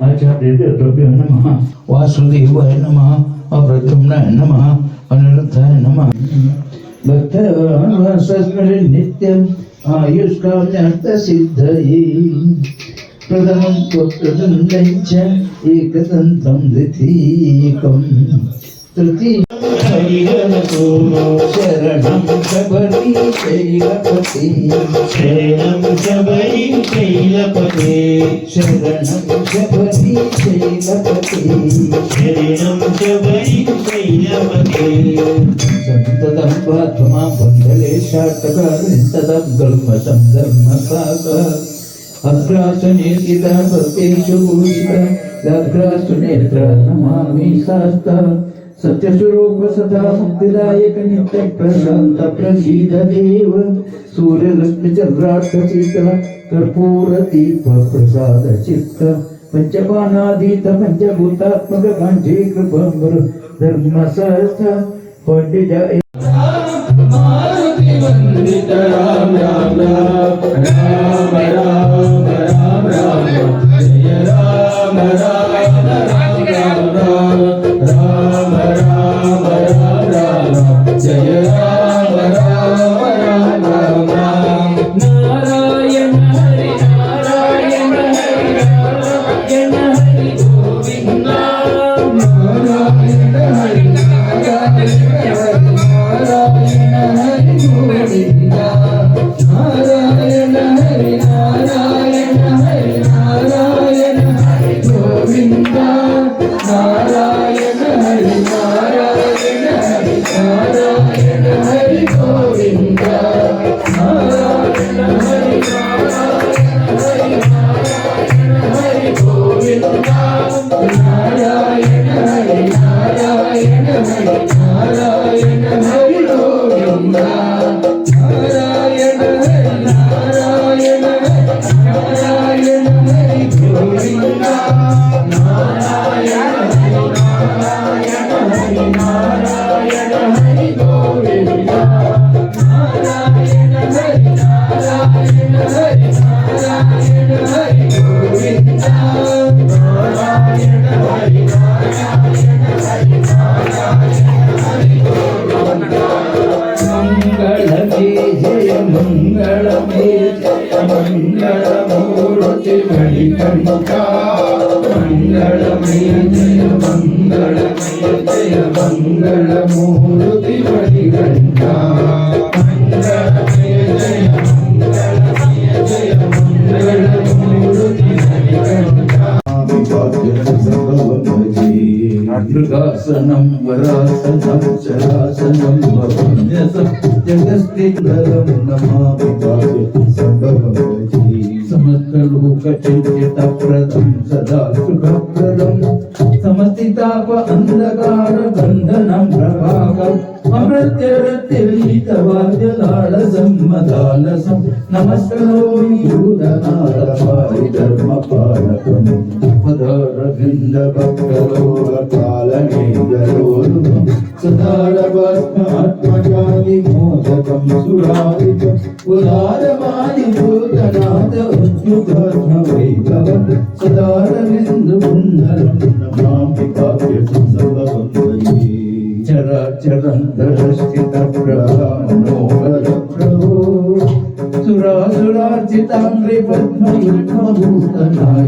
आचार्यभ्यो नमः वासुदेवाय नमः अप्रद्युम्नाय नमः अनिरुद्धाय नमः भक्तवासस्मरे नित्यम् आयुष्काम्यर्थसिद्धये प्रथमं पुत्रदण्डं च एकदन्तं द्वितीयकम् तृतीयं शरणं शबरी शैलपति शरणं शबरी शैलपते शरणं शबरी शैलपति शरणं शबरी शैलपते संततं पात्मा बन्धले शातकारिन्तदं ब्रह्मसं धर्मसागर अग्रासनेतिता भक्तेषु भूषिता व्याघ्रासुनेत्र नमामि शास्ता सत्यस्वरूप सदा मुक्तिदायक नित्य प्रशांत प्रसीद देव सूर्यलक्ष्मीचंद्रार्कशीतल कर्पूर दीप प्रसाद चित्त पंचबाणाधीत पंचभूतात्मक कांची कृपंबर धर्मसहस्थ पंडित मारुति वंदित राम राम राम राम राम राम राम जय राम राम राम राम राम राम राम जय राम राम राम राम नारायण हरि नारायण हरि नारायण हरि गोविंद नारायण हरि नारायण हरि गोविंद नारायण हरि नारायण हरि नारायण हरि गोविंद नारायण हरि नारायण हरि नारायण हरि गोविंद नारायण हरि नारायण हरि नारायण हरि गोविंद नारायण हरि नारायण हरि नारायण हरि गोविंद नारायण हरि नारायण हरि गोविंद नारायण हरि नारायण हरि नारायण हरि गोविंद नारायण हरि नारायण हरि नारायण हरि गोविंद नारायण हरि नारायण हरि नारायण हरि गोविंद मंगलमे जय मंगलमे जय मंगलमूर्ति मणिकंठा मंगलमय जय मंगलमय जय मंगलमूर्ति मणिकंठा मंगलमय जय मंगलमय जय मंगलमूर्ति मणिकंठा मृगासनं वरासनं शरासनं भवन्यसं जगस्थितरं नमामि पार्वतीसम्भवति समस्तलोकचिन्तितप्रदं सदा सुखप्रदं समस्तिताप अन्धकार बन्धनं प्रभाकम् अमृत्यरतिर्हितवाद्यलालसं मदालसं नमस्करोमि भूतनाथपारि धर्मपालकम् पदारविन्दभक्तलोकपालनेन्द्रोरुहं सदारवात्मात्मजादिमोदकं सुरादिकम् उदारमादिभूतनाथ उद्युतात्मवैभवं सदारविन्दपुण्डरं नमामि काव्यसंसर्वं चराचरन्धरस्थितप्रभामनोहरप्रभो सुरासुरार्चिताङ्घ्रिपद्मयुग्मभूतनाय